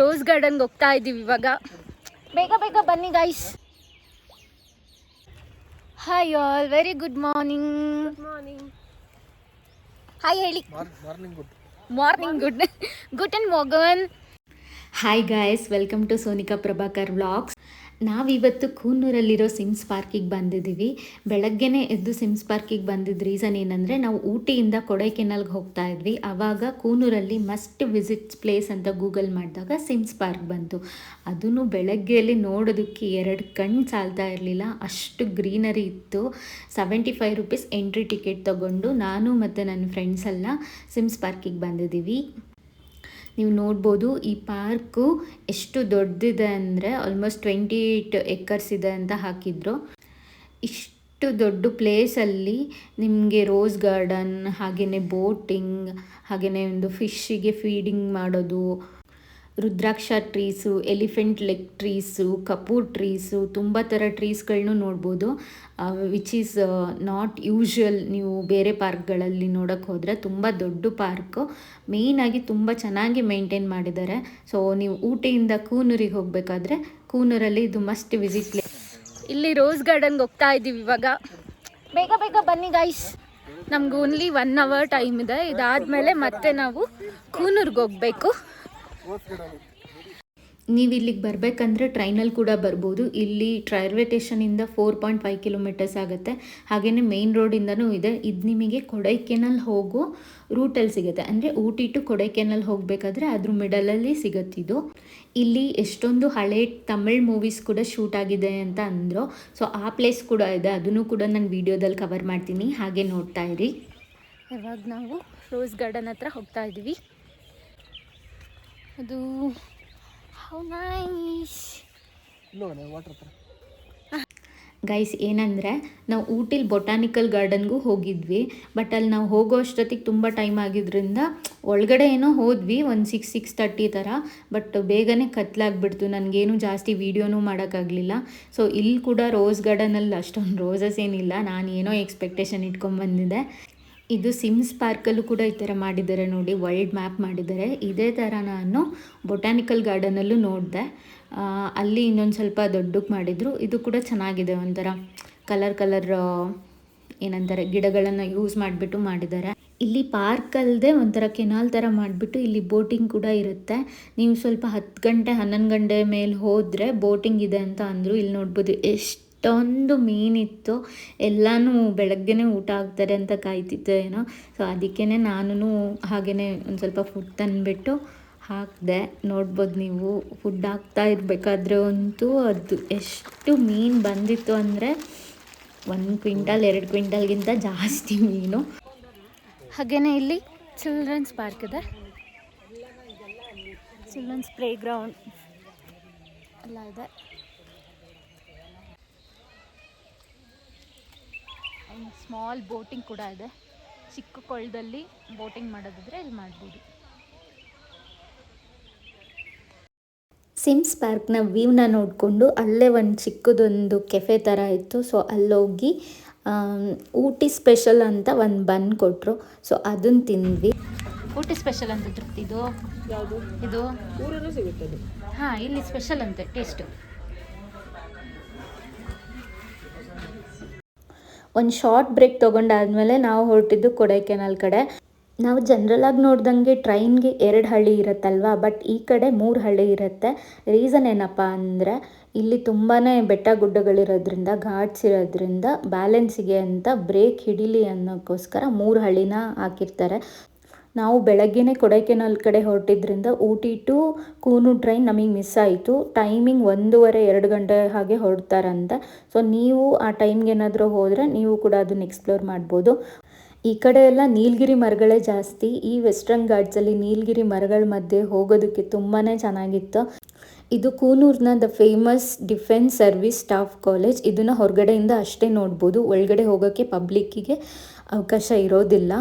Rose ಗಾರ್ಡನ್ಗೆ ಹೋಗ್ತಾ ಇದ್ದೀವಿ ಇವಾಗ. ಬೇಗ ಬೇಗ ಬನ್ನಿ guys. Hi all, very good morning. Hi ಹೇಳಿ. ಮಾರ್ನಿಂಗ್ ಗುಡ್ ಗುಟನ್ ಮಾರ್ಗನ್. Hi guys, welcome to Sonika Prabhakar vlogs. ನಾವಿವತ್ತು ಕೂನೂರಲ್ಲಿರೋ ಸಿಮ್ಸ್ ಪಾರ್ಕಿಗೆ ಬಂದಿದ್ದೀವಿ. ಬೆಳಗ್ಗೆನೇ ಎದ್ದು ಸಿಮ್ಸ್ ಪಾರ್ಕಿಗೆ ಬಂದಿದ್ದ ರೀಸನ್ ಏನಂದರೆ, ನಾವು ಊಟಿಯಿಂದ ಕೊಡೈಕೆನಾಲ್ಗೆ ಹೋಗ್ತಾ ಇದ್ವಿ. ಆವಾಗ ಕೂನೂರಲ್ಲಿ ಮಸ್ಟ್ ವಿಸಿಟ್ ಪ್ಲೇಸ್ ಅಂತ ಗೂಗಲ್ ಮಾಡಿದಾಗ ಸಿಮ್ಸ್ ಪಾರ್ಕ್ ಬಂತು. ಅದನ್ನು ಬೆಳಗ್ಗೆಯಲ್ಲಿ ನೋಡೋದಕ್ಕೆ 2 ಕಣ್ಣು ಸಾಲ್ತಾ ಇರಲಿಲ್ಲ, ಅಷ್ಟು ಗ್ರೀನರಿ ಇತ್ತು. 75 ರೂಪೀಸ್ ಎಂಟ್ರಿ ಟಿಕೆಟ್ ತೊಗೊಂಡು ನಾನು ಮತ್ತು ನನ್ನ ಫ್ರೆಂಡ್ಸ್ ಎಲ್ಲ ಸಿಮ್ಸ್ ಪಾರ್ಕಿಗೆ ಬಂದಿದ್ದೀವಿ. ನೀವು ನೋಡ್ಬೋದು ಈ ಪಾರ್ಕು ಎಷ್ಟು ದೊಡ್ಡದಿದೆ ಅಂದರೆ ಆಲ್ಮೋಸ್ಟ್ 28 ಎಕರ್ಸ್ ಇದೆ ಅಂತ ಹಾಕಿದ್ರು. ಇಷ್ಟು ದೊಡ್ಡ ಪ್ಲೇಸಲ್ಲಿ ನಿಮಗೆ ರೋಸ್ ಗಾರ್ಡನ್, ಹಾಗೆಯೇ ಬೋಟಿಂಗ್, ಹಾಗೆಯೇ ಒಂದು ಫಿಶ್ಶಿಗೆ ಫೀಡಿಂಗ್ ಮಾಡೋದು, rudraksha trees, elephant leg trees, ಕಪೂರ್ ಟ್ರೀಸು, ತುಂಬ ಥರ ಟ್ರೀಸ್ಗಳನ್ನೂ ನೋಡ್ಬೋದು. ವಿಚ್ ಈಸ್ ನಾಟ್ ಯೂಶ್ವಲ್ ನೀವು ಬೇರೆ ಪಾರ್ಕ್ಗಳಲ್ಲಿ ನೋಡೋಕ್ಕೆ ಹೋದರೆ. ತುಂಬ ದೊಡ್ಡ ಪಾರ್ಕು, ಮೇಯ್ನಾಗಿ ತುಂಬ ಚೆನ್ನಾಗಿ ಮೇಂಟೈನ್ ಮಾಡಿದ್ದಾರೆ. ಸೊ ನೀವು ಊಟಿಯಿಂದ ಕೂನೂರಿಗೆ ಹೋಗಬೇಕಾದ್ರೆ ಕೂನೂರಲ್ಲಿ ಇದು ಮಸ್ಟ್ ವಿಸಿಟ್ ಪ್ಲೇಸ್. ಇಲ್ಲಿ ರೋಸ್ ಗಾರ್ಡನ್ಗೆ ಹೋಗ್ತಾ ಇದ್ದೀವಿ ಇವಾಗ. ಬೇಗ ಬೇಗ ಬನ್ನಿ ಗೈಸ್. ನಮ್ಗೆ ಓನ್ಲಿ 1 hour ಟೈಮ್ ಇದೆ. ಇದಾದಮೇಲೆ ಮತ್ತೆ ನಾವು ಕೂನೂರಿಗೆ ಹೋಗಬೇಕು. ನೀವು ಇಲ್ಲಿಗೆ ಬರಬೇಕಂದ್ರೆ ಟ್ರೈನಲ್ಲಿ ಕೂಡ ಬರ್ಬೋದು. ಇಲ್ಲಿ ರೈಲ್ವೆ ಸ್ಟೇಷನಿಂದ 4.5 ಕಿಲೋಮೀಟರ್ಸ್ ಆಗುತ್ತೆ. ಹಾಗೆಯೇ ಮೇನ್ ರೋಡಿಂದನೂ ಇದೆ. ಇದು ನಿಮಗೆ ಕೊಡೈಕೆನಾಲ್ ಹೋಗೋ ರೂಟಲ್ಲಿ ಸಿಗುತ್ತೆ. ಅಂದರೆ ಊಟಿ ಟು ಕೊಡೈಕೆನಾಲ್ ಹೋಗಬೇಕಾದ್ರೆ ಅದ್ರ ಮಿಡಲಲ್ಲಿ ಸಿಗುತ್ತಿದ್ದು. ಇಲ್ಲಿ ಎಷ್ಟೊಂದು ಹಳೆ ತಮಿಳ್ ಮೂವೀಸ್ ಕೂಡ ಶೂಟ್ ಆಗಿದೆ ಅಂತ ಅಂದರು. ಸೊ ಆ ಪ್ಲೇಸ್ ಕೂಡ ಇದೆ, ಅದನ್ನು ಕೂಡ ನಾನು ವೀಡಿಯೋದಲ್ಲಿ ಕವರ್ ಮಾಡ್ತೀನಿ, ಹಾಗೆ ನೋಡ್ತಾ ಇರಿ. ಇವಾಗ ನಾವು ರೋಸ್ ಗಾರ್ಡನ್ ಹತ್ರ ಹೋಗ್ತಾ ಇದ್ದೀವಿ. ಅದು ಹೌ ನೈಸ್ ಗೈಸ್. ಏನಂದರೆ ನಾವು ಊಟಿಲಿ ಬೊಟಾನಿಕಲ್ ಗಾರ್ಡನ್ಗೂ ಹೋಗಿದ್ವಿ. ಬಟ್ ಅಲ್ಲಿ ನಾವು ಹೋಗೋ ಅಷ್ಟೊತ್ತಿಗೆ ತುಂಬ ಟೈಮ್ ಆಗಿದ್ದರಿಂದ ಒಳಗಡೆ ಏನೋ ಹೋದ್ವಿ, ಒಂದು 6-6:30 ಥರ. ಬಟ್ ಬೇಗನೆ ಕತ್ಲಾಗ್ಬಿಡ್ತು, ನನಗೇನು ಜಾಸ್ತಿ ವೀಡಿಯೋನೂ ಮಾಡೋಕ್ಕಾಗಲಿಲ್ಲ. ಸೊ ಇಲ್ಲಿ ಕೂಡ ರೋಸ್ ಗಾರ್ಡನಲ್ಲಿ ಅಷ್ಟೊಂದು ರೋಸಸ್ ಏನಿಲ್ಲ, ನಾನು ಏನೋ ಎಕ್ಸ್ಪೆಕ್ಟೇಷನ್ ಇಟ್ಕೊಂಡ್ಬಂದಿದ್ದೆ. ಇದು ಸಿಮ್ಸ್ ಪಾರ್ಕಲ್ಲೂ ಕೂಡ ಈ ಥರ ಮಾಡಿದ್ದಾರೆ ನೋಡಿ, ವರ್ಲ್ಡ್ ಮ್ಯಾಪ್ ಮಾಡಿದ್ದಾರೆ. ಇದೇ ಥರ ನಾನು ಬೊಟಾನಿಕಲ್ ಗಾರ್ಡನಲ್ಲೂ ನೋಡಿದೆ. ಅಲ್ಲಿ ಇನ್ನೊಂದು ಸ್ವಲ್ಪ ದೊಡ್ಡಕ್ಕೆ ಮಾಡಿದರು. ಇದು ಕೂಡ ಚೆನ್ನಾಗಿದೆ, ಒಂಥರ ಕಲರ್ ಏನಂತಾರೆ ಗಿಡಗಳನ್ನು ಯೂಸ್ ಮಾಡಿಬಿಟ್ಟು ಮಾಡಿದ್ದಾರೆ. ಇಲ್ಲಿ ಪಾರ್ಕ್ ಅಲ್ಲದೆ ಒಂಥರ ಕೆನಾಲ್ ಥರ ಮಾಡಿಬಿಟ್ಟು ಇಲ್ಲಿ ಬೋಟಿಂಗ್ ಕೂಡ ಇರುತ್ತೆ. ನೀವು ಸ್ವಲ್ಪ 10 ಗಂಟೆ 11 ಗಂಟೆ ಮೇಲೆ ಹೋದರೆ ಬೋಟಿಂಗ್ ಇದೆ ಅಂತ ಅಂದರು. ಇಲ್ಲಿ ನೋಡ್ಬೋದು ಎಷ್ಟೊಂದು ಮೀನಿತ್ತು. ಎಲ್ಲನೂ ಬೆಳಗ್ಗೆನೇ ಊಟ ಆಗ್ತಾರೆ ಅಂತ ಕಾಯ್ತಿತ್ತು ಏನೋ. ಸೊ ಅದಕ್ಕೇ ನಾನು ಹಾಗೆಯೇ ಒಂದು ಸ್ವಲ್ಪ ಫುಡ್ ತಂದುಬಿಟ್ಟು ಹಾಕಿದೆ. ನೋಡ್ಬೋದು ನೀವು, ಫುಡ್ ಹಾಕ್ತಾ ಇರಬೇಕಾದ್ರೆ ಅಂತೂ ಅದು ಎಷ್ಟು ಮೀನು ಬಂದಿತ್ತು ಅಂದರೆ 1 ಕ್ವಿಂಟಲ್ 2 ಕ್ವಿಂಟಲ್ಗಿಂತ ಜಾಸ್ತಿ ಮೀನು. ಹಾಗೆಯೇ ಇಲ್ಲಿ ಚಿಲ್ಡ್ರನ್ಸ್ ಪಾರ್ಕ್ ಇದೆ, ಚಿಲ್ಡ್ರನ್ಸ್ ಪ್ಲೇ ಗ್ರೌಂಡ್ ಎಲ್ಲ ಇದೆ. ಸ್ಮಾಲ್ ಬೋಟಿಂಗ್ ಕೂಡ ಇದೆ. ಚಿಕ್ಕ ಕೊಳದಲ್ಲಿ ಬೋಟಿಂಗ್ ಮಾಡೋದಿದ್ರೆ ಇಲ್ಲಿ ಮಾಡ್ಬೋದು. ಸಿಮ್ಸ್ ಪಾರ್ಕ್ನ ವ್ಯೂನ ನೋಡಿಕೊಂಡು ಅಲ್ಲೇ ಒಂದು ಚಿಕ್ಕದೊಂದು ಕೆಫೆ ಥರ ಇತ್ತು. ಸೊ ಅಲ್ಲೋಗಿ ಊಟಿ ಸ್ಪೆಷಲ್ ಅಂತ ಒಂದು ಬನ್ ಕೊಟ್ಟರು. ಸೊ ಅದನ್ನು ತಿಂದ್ವಿ. ಊಟಿ ಸ್ಪೆಷಲ್ ಅಂತ ತೃಪ್ತಿದು ಯಾವುದು ಇದು ಊರಲ್ಲೂ ಸಿಗುತ್ತದೆ. ಹಾಂ, ಇಲ್ಲಿ ಸ್ಪೆಷಲ್ ಅಂತೆ ಟೇಸ್ಟು. ಒಂದು ಶಾರ್ಟ್ ಬ್ರೇಕ್ ತೊಗೊಂಡಾದ್ಮೇಲೆ ನಾವು ಹೊರಟಿದ್ದು ಕೊಡೈಕೆನಾಲ್ ಕಡೆ. ನಾವು ಜನರಲಾಗಿ ನೋಡ್ದಂಗೆ ಟ್ರೈನ್ಗೆ 2 ಹಳ್ಳಿ ಇರುತ್ತಲ್ವ, ಬಟ್ ಈ ಕಡೆ 3 ಹಳ್ಳಿ ಇರುತ್ತೆ. ರೀಸನ್ ಏನಪ್ಪ ಅಂದರೆ ಇಲ್ಲಿ ತುಂಬಾ ಬೆಟ್ಟ ಗುಡ್ಡಗಳಿರೋದ್ರಿಂದ, ಘಾಟ್ಸ್ ಇರೋದ್ರಿಂದ ಬ್ಯಾಲೆನ್ಸಿಗೆ ಅಂತ ಬ್ರೇಕ್ ಹಿಡೀಲಿ ಅನ್ನೋಕ್ಕೋಸ್ಕರ 3 ಹಳ್ಳಿನ ಹಾಕಿರ್ತಾರೆ. ನಾವು ಬೆಳಗ್ಗೆನೇ ಕೊಡೈಕೆನಾಲ್ ಕಡೆ ಹೊರಟಿದ್ರಿಂದ ಊಟಿ ಟು ಕೂನೂರ್ ಟ್ರೈನ್ ನಮಗೆ ಮಿಸ್ ಆಯಿತು. ಟೈಮಿಂಗ್ 1:30-2 ಗಂಟೆ ಹಾಗೆ ಹೊರಡ್ತಾರಂತೆ. ಸೊ ನೀವು ಆ ಟೈಮ್ಗೆ ಏನಾದರೂ ಹೋದರೆ ನೀವು ಕೂಡ ಅದನ್ನು ಎಕ್ಸ್ಪ್ಲೋರ್ ಮಾಡ್ಬೋದು. ಈ ಕಡೆ ಎಲ್ಲ ನೀಲಗಿರಿ ಮರಗಳೇ ಜಾಸ್ತಿ. ಈ ವೆಸ್ಟರ್ನ್ ಘಾಟ್ಸಲ್ಲಿ ನೀಲಗಿರಿ ಮರಗಳ ಮಧ್ಯೆ ಹೋಗೋದಕ್ಕೆ ತುಂಬಾ ಚೆನ್ನಾಗಿತ್ತು. ಇದು ಕೂನೂರ್ನ the famous defence service staff college. ಇದನ್ನು ಹೊರಗಡೆಯಿಂದ ಅಷ್ಟೇ ನೋಡ್ಬೋದು, ಒಳಗಡೆ ಹೋಗೋಕ್ಕೆ ಪಬ್ಲಿಕ್ಕಿಗೆ ಅವಕಾಶ ಇರೋದಿಲ್ಲ.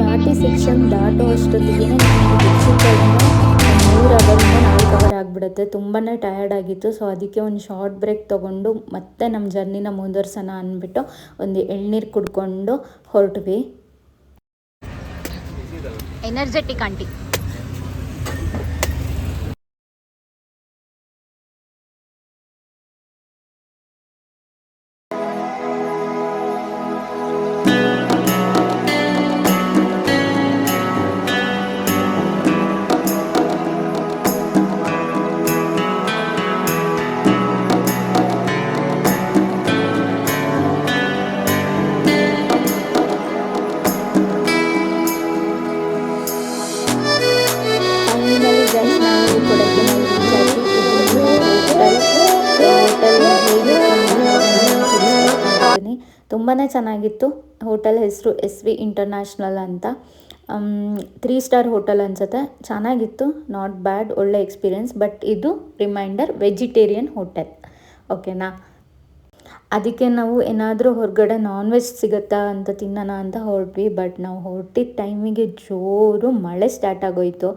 ಘಾಟಿ ಸೆಕ್ಷನ್ ದಾಟೋ ಅಷ್ಟೊತ್ತಿಗೆ ನಮಗೆ ಬೆಡ್ಶೀಟ್ಗಳನ್ನ ಅವರಿಂದ 4 ಅವರ್ ಆಗಿಬಿಡುತ್ತೆ. ತುಂಬಾ ಟಯರ್ಡ್ ಆಗಿತ್ತು. ಸೊ ಅದಕ್ಕೆ ಒಂದು ಶಾರ್ಟ್ ಬ್ರೇಕ್ ತೊಗೊಂಡು ಮತ್ತೆ ನಮ್ಮ ಜರ್ನಿನ ಮುಂದುವರ್ಸೋಣ ಅಂದ್ಬಿಟ್ಟು ಒಂದು ಎಳ್ನೀರು ಕುಡ್ಕೊಂಡು ಹೊರಟ್ವಿ. Energetic aunty. ತುಂಬಾ ಚೆನ್ನಾಗಿತ್ತು. ಹೋಟೆಲ್ ಹೆಸರು SV ಇಂಟರ್ನ್ಯಾಷನಲ್ ಅಂತ. 3 ಸ್ಟಾರ್ ಹೋಟೆಲ್ ಅನಿಸುತ್ತೆ. ಚೆನ್ನಾಗಿತ್ತು, ನಾಟ್ ಬ್ಯಾಡ್, ಒಳ್ಳೆ ಎಕ್ಸ್ಪೀರಿಯೆನ್ಸ್. ಬಟ್ ಇದು ರಿಮೈಂಡರ್, ವೆಜಿಟೇರಿಯನ್ ಹೋಟೆಲ್, ಓಕೆನಾ. ಅದಕ್ಕೆ ನಾವು ಏನಾದರೂ ಹೊರಗಡೆ ನಾನ್ ವೆಜ್ ಸಿಗುತ್ತಾ ಅಂತ ತಿನ್ನೋಣ ಅಂತ ಹೊರಟ್ವಿ. ಬಟ್ ನಾವು ಹೊರಟಿದ್ದ ಟೈಮಿಗೆ ಜೋರು ಮಳೆ ಸ್ಟಾರ್ಟ್ ಆಗೋಯಿತು.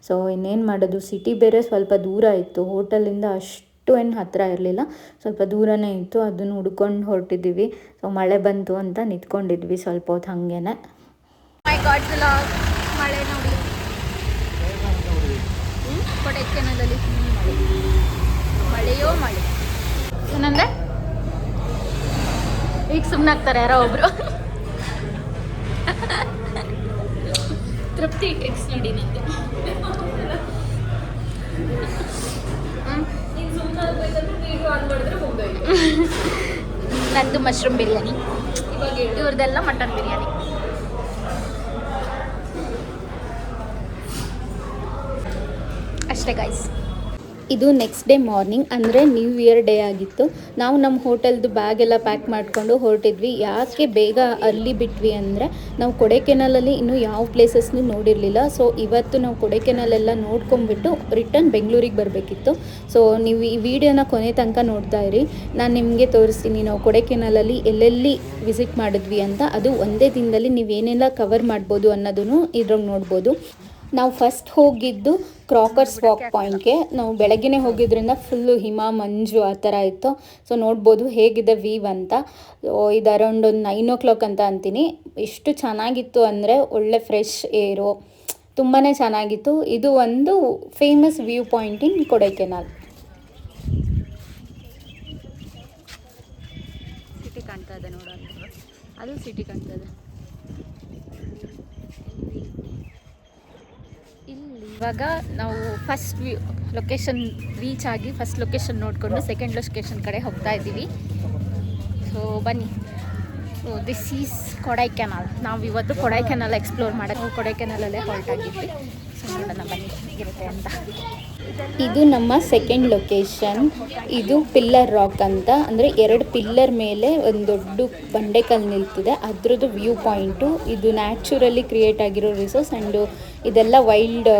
ಸೊ ಇನ್ನೇನು ಮಾಡೋದು, ಸಿಟಿ ಬೇರೆ ಸ್ವಲ್ಪ ದೂರ ಇತ್ತು, ಹೋಟೆಲಿಂದ ಅಷ್ಟು ಏನು ಹತ್ತಿರ ಇರಲಿಲ್ಲ, ಸ್ವಲ್ಪ ದೂರನೇ ಇತ್ತು. ಅದನ್ನು ಹುಡ್ಕೊಂಡು ಹೊರಟಿದ್ದೀವಿ. ಸೊ ಮಳೆ ಬಂತು ಅಂತ ನಿಂತ್ಕೊಂಡಿದ್ವಿ ಸ್ವಲ್ಪ ಹೊತ್ತು ಹಾಗೇನೆ. ಮಳೆ ನೋಡಿ, ಕೊಡೈಕೆನಾಲಲ್ಲಿ ಮಳೆಯೋ ಮಳೆ. ಏನಂದರೆ ಈಗ ಸುಮ್ಮನಾಗ್ತಾರೆ ಯಾರೋ ಒಬ್ರು. ತೃಪ್ತಿ ಟೆಕ್ಸ್ಟ್ ನೋಡಿ ನಂದು. ನಂದು ಮಶ್ರೂಮ್ ಬಿರಿಯಾನಿ, ಇವ್ರದ್ದೆಲ್ಲ ಮಟನ್ ಬಿರಿಯಾನಿ. ಅಷ್ಟೇ ಗೈಸ್. ಇದು ನೆಕ್ಸ್ಟ್ ಡೇ ಮಾರ್ನಿಂಗ್, ಅಂದರೆ ನ್ಯೂ ಇಯರ್ ಡೇ ಆಗಿತ್ತು. ನಾವು ನಮ್ಮ ಹೋಟೆಲ್ದು ಬ್ಯಾಗ್ ಎಲ್ಲ ಪ್ಯಾಕ್ ಮಾಡಿಕೊಂಡು ಹೊರಟಿದ್ವಿ. ಯಾಕೆ ಬೇಗ ಅರ್ಲಿ ಬಿಟ್ವಿ ಅಂದರೆ ನಾವು ಕೊಡೈಕೆನಾಲಲ್ಲಿ ಇನ್ನೂ ಯಾವ ಪ್ಲೇಸಸ್ನೂ ನೋಡಿರಲಿಲ್ಲ. ಸೊ ಇವತ್ತು ನಾವು ಕೊಡೈಕೆನಾಲೆಲ್ಲ ನೋಡ್ಕೊಂಡ್ಬಿಟ್ಟು ರಿಟರ್ನ್ ಬೆಂಗಳೂರಿಗೆ ಬರಬೇಕಿತ್ತು. ಸೊ ನೀವು ಈ ವಿಡಿಯೋನ ಕೊನೆ ತನಕ ನೋಡ್ತಾ ಇರಿ. ನಾನು ನಿಮಗೆ ತೋರಿಸ್ತೀನಿ ನಾವು ಕೊಡೈಕೆನಾಲಲ್ಲಿ ಎಲ್ಲೆಲ್ಲಿ ವಿಸಿಟ್ ಮಾಡಿದ್ವಿ ಅಂತ. ಅದು ಒಂದೇ ದಿನದಲ್ಲಿ ನೀವೇನೆಲ್ಲ ಕವರ್ ಮಾಡ್ಬೋದು ಅನ್ನೋದನ್ನು ಇದ್ರಾಗ ನೋಡ್ಬೋದು. ನಾವು ಫಸ್ಟ್ ಹೋಗಿದ್ದು ಕ್ರಾಕರ್ಸ್ ವಾಕ್ ಪಾಯಿಂಟ್ಗೆ. ನಾವು ಬೆಳಗ್ಗೆನೇ ಹೋಗಿದ್ರಿಂದ ಫುಲ್ಲು ಹಿಮ ಮಂಜು ಆ ಥರ ಇತ್ತು. ಸೊ ನೋಡ್ಬೋದು ಹೇಗಿದೆ ವೀವ್ ಅಂತ. ಇದು ಅರೌಂಡ್ ಒಂದು 9 o'clock ಅಂತ ಅಂತೀನಿ. ಎಷ್ಟು ಚೆನ್ನಾಗಿತ್ತು ಅಂದರೆ ಒಳ್ಳೆ ಫ್ರೆಶ್ ಏರು, ತುಂಬಾ ಚೆನ್ನಾಗಿತ್ತು. ಇದು ಒಂದು famous view point in Kodaikanal. City ಕಾಣ್ತಾ ಇದೆ ನೋಡೋಣ, ಅದು ಸಿಟಿ ಕಾಣ್ತಾ ಇದೆ. ಇವಾಗ ನಾವು ಫಸ್ಟ್ ಲೊಕೇಶನ್ ರೀಚ್ ಆಗಿ ಫಸ್ಟ್ ಲೊಕೇಶನ್ ನೋಡಿಕೊಂಡು ಸೆಕೆಂಡ್ ಲೊಕೇಶನ್ ಕಡೆ ಹೋಗ್ತಾ ಇದ್ದೀವಿ. ಸೊ ಬನ್ನಿ. So this is Kodaikanal. ನಾವು ಇವತ್ತು ಕೊಡೈಕೆನಾಲ್ ಎಕ್ಸ್ಪ್ಲೋರ್ ಮಾಡೋಕ್ಕೆ ಕೊಡೈಕೆನಾಲಲ್ಲೇ ಹೊರಟಾಗಿದ್ವಿ. ಸೊ ನೋಡೋಣ ಬನ್ನಿ ಹೇಗಿರುತ್ತೆ ಅಂತ. ಇದು ನಮ್ಮ ಸೆಕೆಂಡ್ ಲೊಕೇಶನ್. ಇದು ಪಿಲ್ಲರ್ ರಾಕ್ ಅಂತ, ಅಂದರೆ 2 ಪಿಲ್ಲರ್ ಮೇಲೆ ಒಂದು ದೊಡ್ಡ ಬಂಡೆಕಲ್ಲು ನಿಲ್ತಿದೆ, ಅದ್ರದ್ದು ವ್ಯೂ ಪಾಯಿಂಟು. ಇದು ನ್ಯಾಚುರಲಿ ಕ್ರಿಯೇಟ್ ಆಗಿರೋ ರಿಸೋರ್ಸ್ ಆ್ಯಂಡ್ ಇದೆಲ್ಲ ವೈಲ್ಡ್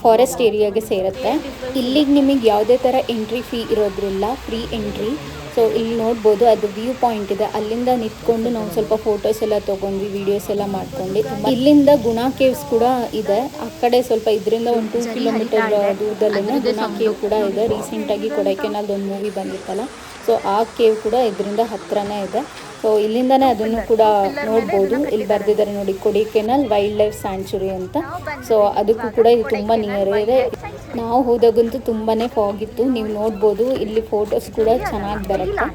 ಫಾರೆಸ್ಟ್ ಏರಿಯಾಗೆ ಸೇರುತ್ತೆ. ಇಲ್ಲಿಗೆ ನಿಮಗೆ ಯಾವುದೇ ಥರ ಎಂಟ್ರಿ ಫೀ ಇರೋದ್ರಿಲ್ಲ, ಫ್ರೀ ಎಂಟ್ರಿ. ಸೊ ಇಲ್ಲಿ ನೋಡ್ಬೋದು ಅದು ವ್ಯೂ ಪಾಯಿಂಟ್ ಇದೆ. ಅಲ್ಲಿಂದ ನಿಂತ್ಕೊಂಡು ನಾವು ಸ್ವಲ್ಪ ಫೋಟೋಸ್ ಎಲ್ಲ ತೊಗೊಂಡ್ವಿ, ವೀಡಿಯೋಸ್ ಎಲ್ಲ ಮಾಡ್ಕೊಂಡು. ಇಲ್ಲಿಂದ ಗುಣಾ ಕೇವ್ಸ್ ಕೂಡ ಇದೆ. ಆ ಕಡೆ ಸ್ವಲ್ಪ ಇದರಿಂದ ಒಂದು 2 ಕಿಲೋಮೀಟರ್ ದೂರದಲ್ಲೇ ಗುಣಾ ಕೇವ್ ಕೂಡ ಇದೆ. ರೀಸೆಂಟಾಗಿ ಕೊಡೈಕೆನಾಲ್ದು ಒಂದು ಮೂವಿ ಬಂದಿತ್ತಲ್ಲ, ಸೊ ಆ ಕೇವ್ ಕೂಡ ಇದರಿಂದ ಹತ್ರನೇ ಇದೆ. ಸೊ ಇಲ್ಲಿಂದನೇ ಅದನ್ನು ಕೂಡ ನೋಡ್ಬೋದು. ಇಲ್ಲಿ ಬರೆದಿದ್ದಾರೆ ನೋಡಿ, ಕೊಡೈಕೆನಾಲ್ ವೈಲ್ಡ್ ಲೈಫ್ ಸ್ಯಾಂಚುರಿ ಅಂತ. ಸೊ ಅದಕ್ಕೂ ಕೂಡ ಇದು ತುಂಬ ನಿಯರ್ ಇದೆ. ನಾವು ಹೋದಾಗಂತೂ ತುಂಬಾ ಫಾಗ್ ಇತ್ತು, ನೀವು ನೋಡ್ಬೋದು. ಇಲ್ಲಿ ಫೋಟೋಸ್ ಕೂಡ ಚೆನ್ನಾಗಿ ಬರುತ್ತೆ.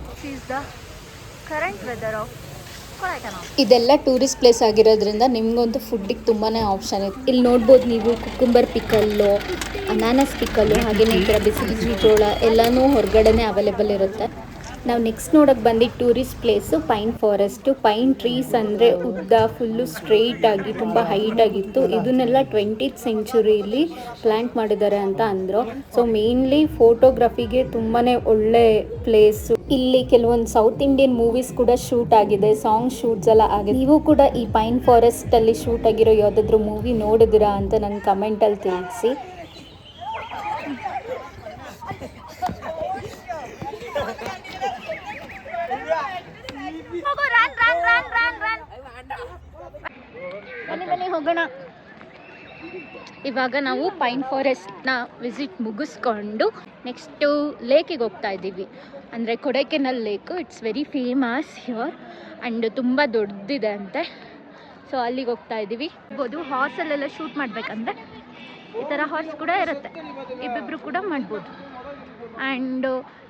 ಇದೆಲ್ಲ ಟೂರಿಸ್ಟ್ ಪ್ಲೇಸ್ ಆಗಿರೋದ್ರಿಂದ ನಿಮಗಂತೂ ಫುಡ್ಡಿಗೆ ತುಂಬಾ ಆಪ್ಷನ್ ಇದೆ. ಇಲ್ಲಿ ನೋಡ್ಬೋದು ನೀವು, ಕುಕ್ಕುಂಬರ್ ಪಿಕಲ್ಲು, ಅನಾನಸ್ ಪಿಕಲ್ಲು, ಹಾಗೆಯೇ ಈ ಥರ ಬಿಸಿ ಬಿಸಿ ಜೋಳ ಎಲ್ಲನೂ ಹೊರಗಡೆನೇ ಅವೈಲೇಬಲ್ ಇರುತ್ತೆ. ನಾವು ನೆಕ್ಸ್ಟ್ ನೋಡೋಕ್ಕೆ ಬಂದಿದ್ದು tourist place pine forest. Pine trees ಅಂದರೆ ಉದ್ದ ಫುಲ್ಲು ಸ್ಟ್ರೈಟಾಗಿ ತುಂಬ ಹೈಟಾಗಿತ್ತು. ಇದನ್ನೆಲ್ಲ 20th ಸೆಂಚುರಿಯಲ್ಲಿ ಪ್ಲ್ಯಾಂಟ್ ಮಾಡಿದ್ದಾರೆ ಅಂತ ಅಂದರು. ಸೊ ಮೇನ್ಲಿ ಫೋಟೋಗ್ರಫಿಗೆ ತುಂಬಾ ಒಳ್ಳೆ ಪ್ಲೇಸು. ಇಲ್ಲಿ ಕೆಲವೊಂದು ಸೌತ್ ಇಂಡಿಯನ್ ಮೂವೀಸ್ ಕೂಡ ಶೂಟ್ ಆಗಿದೆ, ಸಾಂಗ್ ಶೂಟ್ಸ್ ಎಲ್ಲ ಆಗಿದೆ. ನೀವು ಕೂಡ ಈ ಪೈನ್ ಫಾರೆಸ್ಟಲ್ಲಿ ಶೂಟ್ ಆಗಿರೋ ಯಾವುದಾದ್ರೂ ಮೂವಿ ನೋಡಿದಿರಾ ಅಂತ ನಂಗೆ ಕಮೆಂಟಲ್ಲಿ ತಿಳಿಸಿ. ಬನ್ನಿ ಹೋಗೋಣ. ಇವಾಗ ನಾವು ಪೈನ್ ಫಾರೆಸ್ಟ್ನ ವಿಸಿಟ್ ಮುಗಿಸ್ಕೊಂಡು ನೆಕ್ಸ್ಟು ಲೇಕಿಗೆ ಹೋಗ್ತಾ ಇದ್ದೀವಿ. ಅಂದರೆ Kodaikanal lake. It's very famous here and ತುಂಬ ದೊಡ್ಡದಿದೆ ಅಂತೆ. ಸೊ ಅಲ್ಲಿಗೆ ಹೋಗ್ತಾ ಇದ್ದೀವಿ. ಆಗ್ಬೋದು ಹಾರ್ಸಲ್ಲೆಲ್ಲ ಶೂಟ್ ಮಾಡಬೇಕಂದ್ರೆ ಈ ಥರ ಹಾರ್ಸ್ ಕೂಡ ಇರುತ್ತೆ, ಇಬ್ಬಿಬ್ಬರು ಕೂಡ ಮಾಡ್ಬೋದು. ಆ್ಯಂಡ್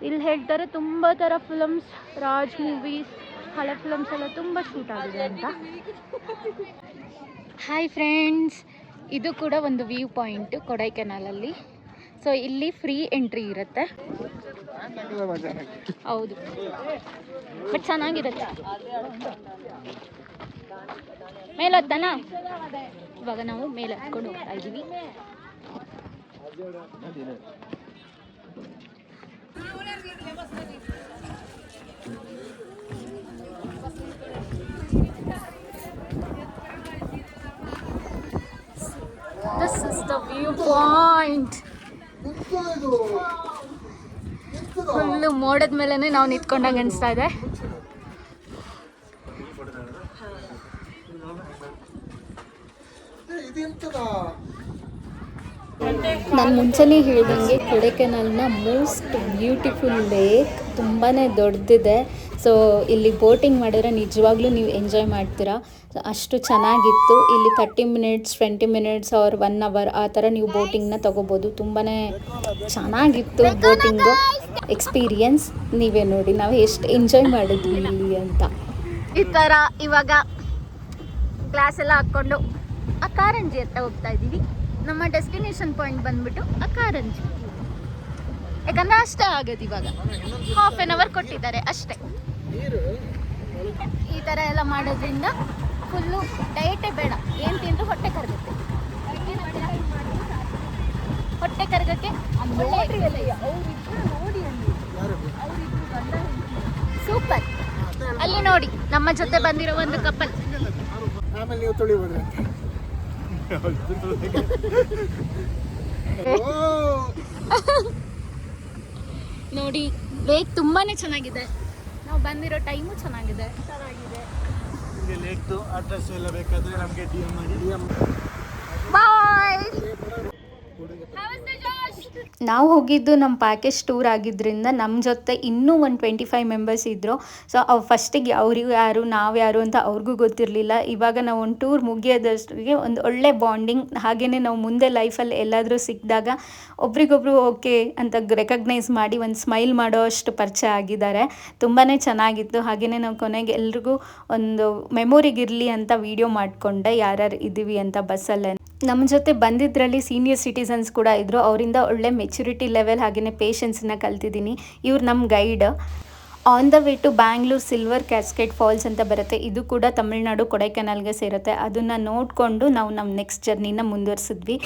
ಇಲ್ಲಿ ಹೇಳ್ತಾರೆ ತುಂಬ ಥರ ಫಿಲಮ್ಸ್, ರಾಜ್ ಮೂವೀಸ್, ಹಳೆ ಫಿಲಮ್ಸ್ ಎಲ್ಲ ತುಂಬ ಶೂಟ್ ಆಗಿದೆ ಅಂತ. ಹಾಯ್ ಫ್ರೆಂಡ್ಸ್, ಇದು ಕೂಡ ಒಂದು ವ್ಯೂ ಪಾಯಿಂಟು ಕೊಡೈಕೆನಾಲಲ್ಲಿ. ಸೊ ಇಲ್ಲಿ ಫ್ರೀ ಎಂಟ್ರಿ ಇರುತ್ತೆ. ಹೌದು, ಬಟ್ ಚೆನ್ನಾಗಿರುತ್ತೆ. ಮೇಲೆ ಹತ್ತನಾ? ಇವಾಗ ನಾವು ಮೇಲೆ ಹತ್ಕೊಂಡು ಹೋಗ್ತಾ ಇದ್ದೀವಿ. This is the view point. Full ಮೋಡದ ಮೇಲೇ ನಾವು ನಿಂತ್ಕೊಂಡಂಗೆ ಅನಿಸ್ತಾ ಇದೆ. ನಾನು ಮುಂಚೆನೇ ಹೇಳ್ದಂಗೆ ಕೊಡೈಕೆನಾಲ್ನ ಮೋಸ್ಟ್ ಬ್ಯೂಟಿಫುಲ್ ಲೇಕ್, ತುಂಬಾ ದೊಡ್ಡದಿದೆ. ಸೊ ಇಲ್ಲಿ ಬೋಟಿಂಗ್ ಮಾಡಿದ್ರೆ ನಿಜವಾಗ್ಲೂ ನೀವು ಎಂಜಾಯ್ ಮಾಡ್ತೀರಾ, ಅಷ್ಟು ಚೆನ್ನಾಗಿತ್ತು. ಇಲ್ಲಿ 30 ಮಿನಿಟ್ಸ್ 20 ಮಿನಿಟ್ಸ್ ಆರ್ 1 ಅವರ್ ಆ ಥರ ನೀವು ಬೋಟಿಂಗ್ನ ತೊಗೋಬೋದು. ತುಂಬಾ ಚೆನ್ನಾಗಿತ್ತು ಬೋಟಿಂಗು ಎಕ್ಸ್ಪೀರಿಯನ್ಸ್. ನೀವೇ ನೋಡಿ ನಾವು ಎಷ್ಟು ಎಂಜಾಯ್ ಮಾಡಿದ್ವಿ ಇಲ್ಲಿ ಅಂತ. ಈ ಥರ ಇವಾಗ ಕ್ಲಾಸ್ ಎಲ್ಲ ಹಾಕ್ಕೊಂಡು ಅಕ್ಕಾರಂಜಿ ಹತ್ರ ಹೋಗ್ತಾ ಇದ್ದೀವಿ. ನಮ್ಮ ಡೆಸ್ಟಿನೇಷನ್ ಪಾಯಿಂಟ್ ಬಂದ್ಬಿಟ್ಟು ಅಕ್ಕಾರಂಜಿ. ಯಾಕಂದರೆ ಅಷ್ಟೇ ಆಗೋದು, ಇವಾಗ ಹಾಫ್ ಆನ್ ಅವರ್ ಕೊಟ್ಟಿದ್ದಾರೆ ಅಷ್ಟೇ. ಈ ಥರ ಎಲ್ಲ ಮಾಡೋದ್ರಿಂದ ಫುಲ್ಲು ಡಯಟೇ ಬೇಡ, ಏನು ತಿಂದರೂ ಹೊಟ್ಟೆ ಕರಗುತ್ತೆ. ಹೊಟ್ಟೆ ಕರಗಕ್ಕೆ ಸೂಪರ್. ಅಲ್ಲಿ ನೋಡಿ ನಮ್ಮ ಜೊತೆ ಬಂದಿರೋ ಒಂದು ಕಪಲ್. ನೋಡಿ ಲೇಕ್ ತುಂಬಾನೇ ಚೆನ್ನಾಗಿದೆ. ನಾವು ಬಂದಿರೋ ಟೈಮು ಚೆನ್ನಾಗಿದೆ. ಅಡ್ರೆಸ್ ಎಲ್ಲ ಬೇಕಾದ್ರೆ ನಮಗೆ DM ಮಾಡಿ. ಬಾಯ್. ನಾವು ಹೋಗಿದ್ದು ನಮ್ಮ ಪ್ಯಾಕೇಜ್ ಟೂರ್ ಆಗಿದ್ದರಿಂದ ನಮ್ಮ ಜೊತೆ ಇನ್ನೂ ಒಂದು 25 ಮೆಂಬರ್ಸ್ ಇದ್ದರು. ಸೊ ಫಸ್ಟಿಗೆ ಅವ್ರಿಗೂ ಯಾರು ನಾವು ಯಾರು ಅಂತ ಅವ್ರಿಗೂ ಗೊತ್ತಿರಲಿಲ್ಲ. ಇವಾಗ ನಾವು ಒಂದು ಟೂರ್ ಮುಗಿಯೋದಷ್ಟಿಗೆ ಒಂದು ಒಳ್ಳೆ ಬಾಂಡಿಂಗ್. ಹಾಗೆಯೇ ನಾವು ಮುಂದೆ ಲೈಫಲ್ಲಿ ಎಲ್ಲಾದರೂ ಸಿಕ್ಕಿದಾಗ ಒಬ್ರಿಗೊಬ್ರು ಓಕೆ ಅಂತ ರೆಕಗ್ನೈಸ್ ಮಾಡಿ ಒಂದು ಸ್ಮೈಲ್ ಮಾಡೋ ಅಷ್ಟು ಪರಿಚಯ ಆಗಿದ್ದಾರೆ. ತುಂಬಾ ಚೆನ್ನಾಗಿತ್ತು. ಹಾಗೆಯೇ ನಾವು ಕೊನೆಗೆ ಎಲ್ರಿಗೂ ಒಂದು ಮೆಮೊರಿಗಿರಲಿ ಅಂತ ವಿಡಿಯೋ ಮಾಡಿಕೊಂಡೆ ಯಾರ್ಯಾರು ಇದ್ದೀವಿ ಅಂತ ಬಸ್ಸಲ್ಲೇ. ನಮ್ಮ ಜೊತೆ ಬಂದಿದ್ದರಲ್ಲಿ ಸೀನಿಯರ್ ಸಿಟಿಸನ್ಸ್ ಕೂಡ ಇದ್ದರು. ಅವರಿಂದ ಒಳ್ಳೆ ಮೆಚುರಿಟಿ ಲೆವೆಲ್ ಹಾಗೆಯೇ ಪೇಷನ್ಸನ್ನ ಕಲ್ತಿದ್ದೀನಿ. ಇವ್ರು ನಮ್ಮ guide. On the way to Bangalore silver cascade falls ಅಂತ ಬರುತ್ತೆ. ಇದು ಕೂಡ ತಮಿಳ್ನಾಡು ಕೊಡೈಕೆನಾಲ್ಗೆ ಸೇರುತ್ತೆ. ಅದನ್ನು ನೋಡಿಕೊಂಡು ನಾವು ನಮ್ಮ ನೆಕ್ಸ್ಟ್ ಜರ್ನಿನ ಮುಂದುವರಿಸಿದ್ವಿ.